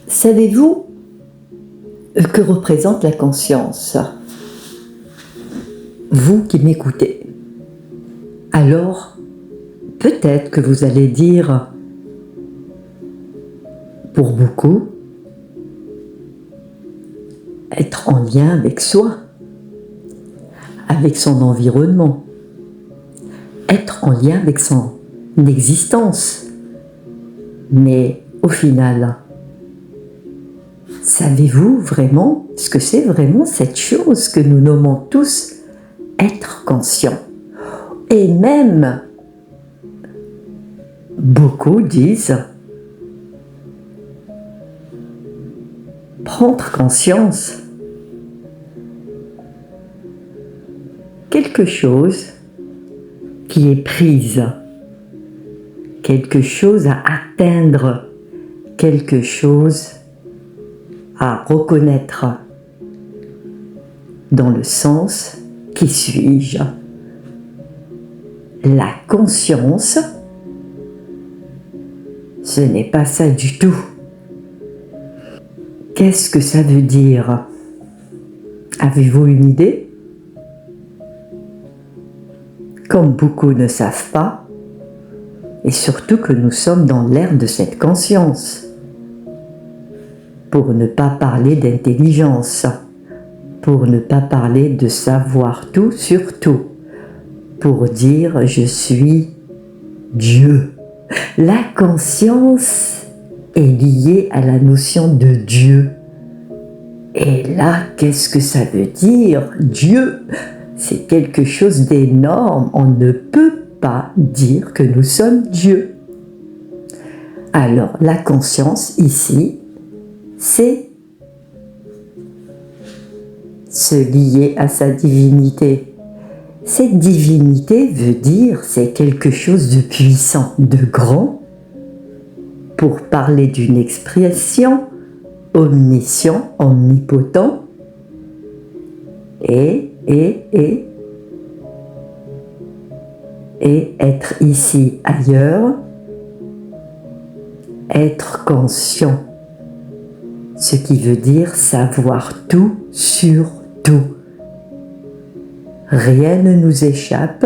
Savez-vous que représente la conscience? Vous qui m'écoutez. Alors, peut-être que vous allez dire, pour beaucoup, être en lien avec soi, avec son environnement, être en lien avec son existence. Mais au final, savez-vous vraiment ce que c'est vraiment cette chose que nous nommons tous être conscient? Et même, beaucoup disent prendre conscience. Quelque chose qui est prise, quelque chose à atteindre, quelque chose à reconnaître. Dans le sens, qui suis-je? La conscience, ce n'est pas ça du tout. Qu'est-ce que ça veut dire? Avez-vous une idée? Comme beaucoup ne savent pas, et surtout que nous sommes dans l'ère de cette conscience. Pour ne pas parler d'intelligence, pour ne pas parler de savoir tout sur tout, pour dire je suis Dieu. La conscience est liée à la notion de Dieu. Et là, qu'est-ce que ça veut dire, Dieu? C'est quelque chose d'énorme. On ne peut pas dire que nous sommes Dieu. Alors, la conscience, ici, c'est se lier à sa divinité. Cette divinité veut dire c'est quelque chose de puissant, de grand, pour parler d'une expression omniscient, omnipotent, et être ici ailleurs, être conscient, ce qui veut dire savoir tout sur tout. Rien ne nous échappe,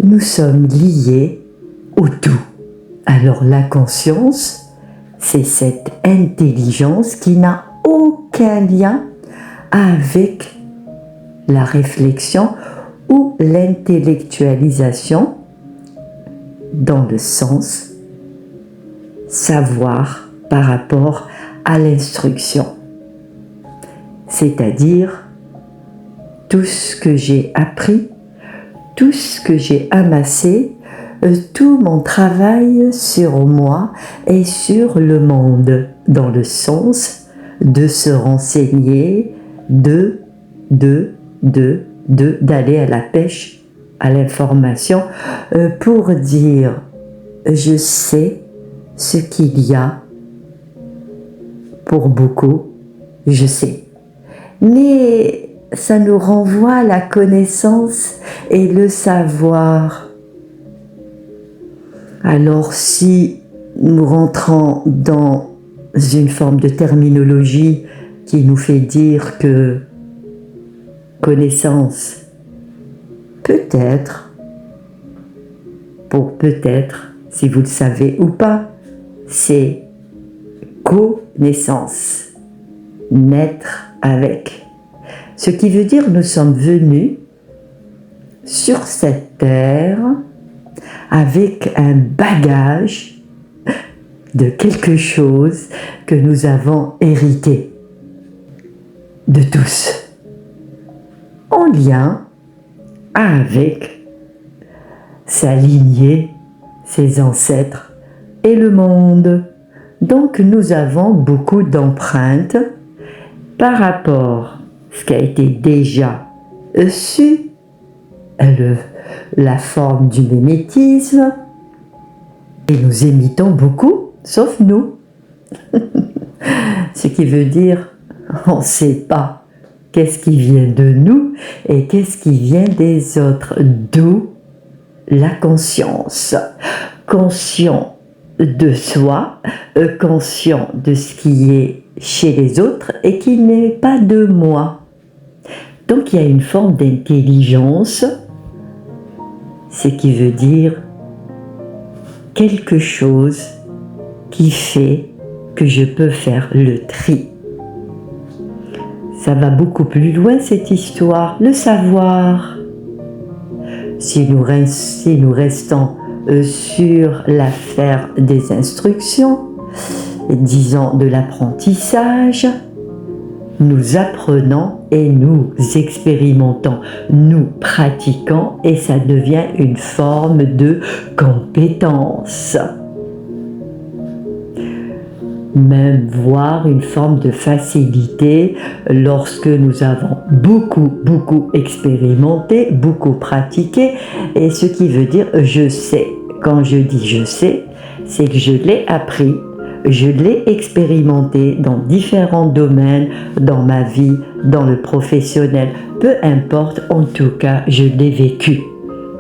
nous sommes liés au tout. Alors la conscience, c'est cette intelligence qui n'a aucun lien avec la réflexion ou l'intellectualisation dans le sens savoir par rapport à l'instruction. C'est-à-dire tout ce que j'ai appris, tout ce que j'ai amassé, tout mon travail sur moi et sur le monde, dans le sens de se renseigner, d'aller à la pêche, à l'information, pour dire je sais ce qu'il y a. Pour beaucoup, je sais. Mais ça nous renvoie à la connaissance et le savoir. Alors si nous rentrons dans une forme de terminologie qui nous fait dire que connaissance, peut-être, si vous le savez ou pas, c'est connaissance, naître avec. Ce qui veut dire nous sommes venus sur cette terre avec un bagage de quelque chose que nous avons hérité de tous, en lien avec sa lignée, ses ancêtres et le monde. Donc nous avons beaucoup d'empreintes par rapport à ce qui a été déjà su, la forme du mimétisme, et nous imitons beaucoup, sauf nous. Ce qui veut dire, on ne sait pas qu'est-ce qui vient de nous et qu'est-ce qui vient des autres, d'où la conscience. Conscient de soi, conscient de ce qui est chez les autres et qui n'est pas de moi. Donc il y a une forme d'intelligence, ce qui veut dire quelque chose qui fait que je peux faire le tri. Ça va beaucoup plus loin cette histoire, le savoir. Si nous restons sur l'affaire des instructions, disons de l'apprentissage, nous apprenons et nous expérimentons, nous pratiquons et ça devient une forme de compétence. Même voire une forme de facilité lorsque nous avons beaucoup expérimenté, beaucoup pratiqué, et ce qui veut dire je sais. Quand je dis je sais, c'est que je l'ai appris, je l'ai expérimenté dans différents domaines, dans ma vie, dans le professionnel, peu importe, en tout cas, je l'ai vécu.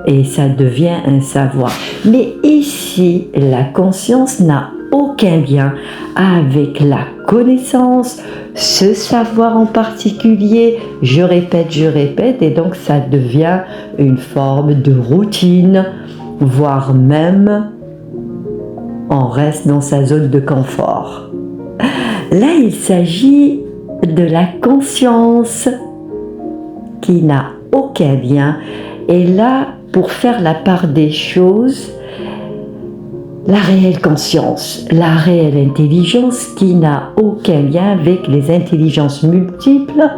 Et ça devient un savoir. Mais ici, la conscience n'a aucun lien avec la connaissance, ce savoir en particulier. Je répète, et donc ça devient une forme de routine, voire même on reste dans sa zone de confort. Là, il s'agit de la conscience qui n'a aucun lien. Et là, pour faire la part des choses, la réelle conscience, la réelle intelligence qui n'a aucun lien avec les intelligences multiples,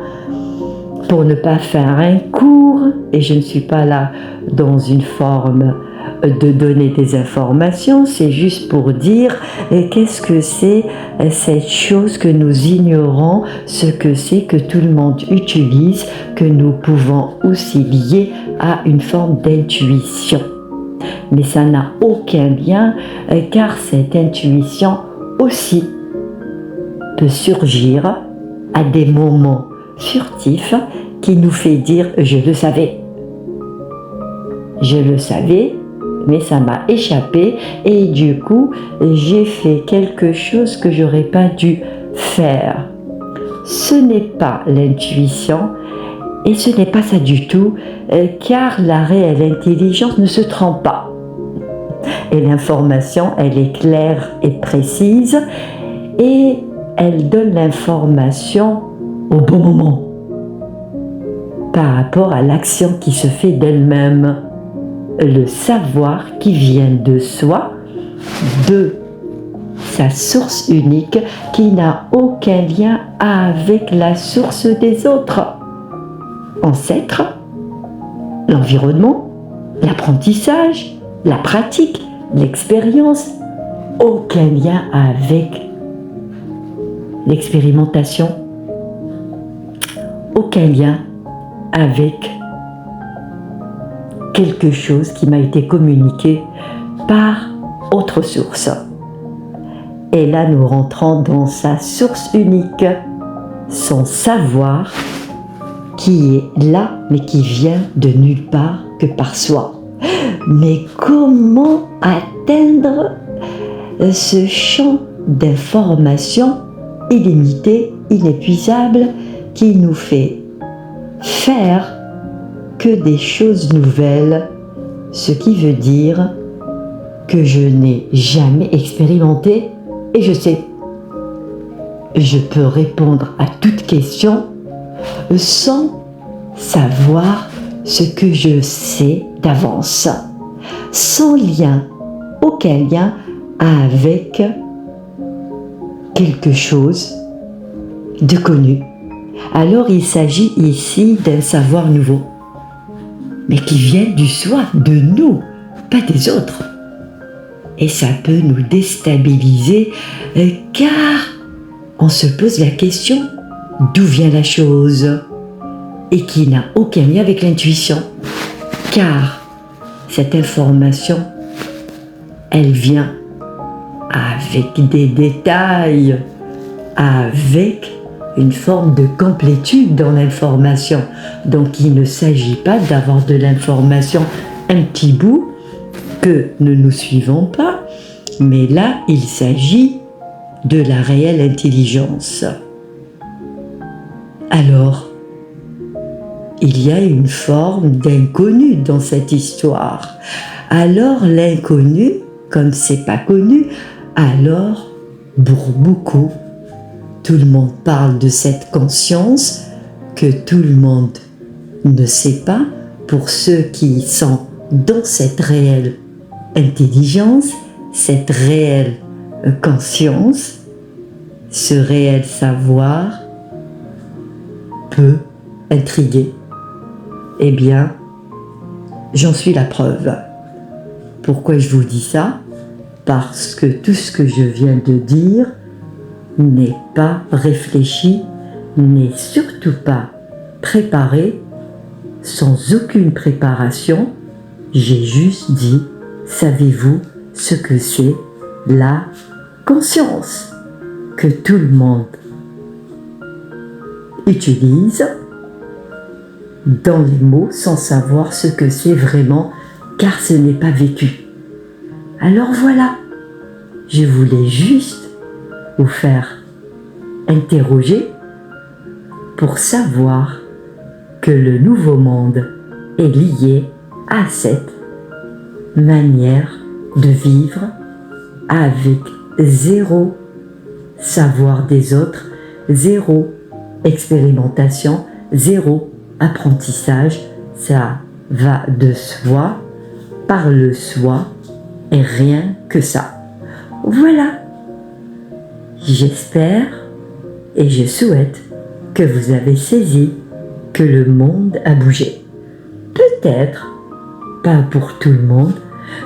pour ne pas faire un cours, et je ne suis pas là dans une forme de donner des informations, c'est juste pour dire qu'est-ce que c'est cette chose que nous ignorons, ce que c'est que tout le monde utilise, que nous pouvons aussi lier à une forme d'intuition. Mais ça n'a aucun lien car cette intuition aussi peut surgir à des moments furtifs qui nous fait dire « je le savais ». Je le savais, mais ça m'a échappé et du coup, j'ai fait quelque chose que j'aurais pas dû faire. Ce n'est pas l'intuition et ce n'est pas ça du tout, car la réelle intelligence ne se trompe pas. Et l'information, elle est claire et précise et elle donne l'information au bon moment par rapport à l'action qui se fait d'elle-même. Le savoir qui vient de soi, de sa source unique, qui n'a aucun lien avec la source des autres. Ancêtres, l'environnement, l'apprentissage, la pratique, l'expérience, aucun lien avec l'expérimentation, aucun lien avec quelque chose qui m'a été communiqué par autre source. Et là, nous rentrons dans sa source unique, son savoir qui est là, mais qui vient de nulle part que par soi. Mais comment atteindre ce champ d'information illimité, inépuisable, qui nous fait faire que des choses nouvelles, ce qui veut dire que je n'ai jamais expérimenté et je sais. Je peux répondre à toute question sans savoir ce que je sais d'avance, sans lien, aucun lien avec quelque chose de connu. Alors il s'agit ici d'un savoir nouveau, mais qui vient du soi, de nous, pas des autres. Et ça peut nous déstabiliser car on se pose la question d'où vient la chose et qui n'a aucun lien avec l'intuition. Car cette information, elle vient avec des détails, avec une forme de complétude dans l'information. Donc il ne s'agit pas d'avoir de l'information un petit bout que nous ne suivons pas Mais là, il s'agit de la réelle intelligence. Alors, il y a une forme d'inconnu dans cette histoire. Alors l'inconnu, comme c'est pas connu, alors pour beaucoup, tout le monde parle de cette conscience que tout le monde ne sait pas. Pour ceux qui sont dans cette réelle intelligence, cette réelle conscience, ce réel savoir peut intriguer. Eh bien, j'en suis la preuve. Pourquoi je vous dis ça? Parce que tout ce que je viens de dire n'est pas réfléchi, n'est surtout pas préparé, sans aucune préparation. J'ai juste dit, savez-vous ce que c'est la conscience que tout le monde utilise dans les mots sans savoir ce que c'est vraiment, car ce n'est pas vécu. Alors voilà, je voulais juste vous faire interroger pour savoir que le nouveau monde est lié à cette manière de vivre avec zéro savoir des autres, zéro expérimentation, zéro apprentissage. Ça va de soi, par le soi, et rien que ça. Voilà. J'espère et je souhaite que vous avez saisi que le monde a bougé. Peut-être pas pour tout le monde,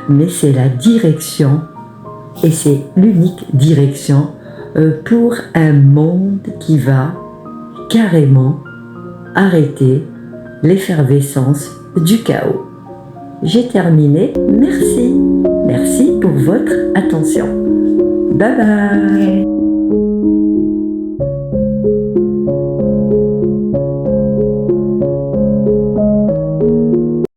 mais c'est la direction et c'est l'unique direction pour un monde qui va carrément arrêter l'effervescence du chaos. J'ai terminé. Merci. Merci pour votre attention. Bye bye.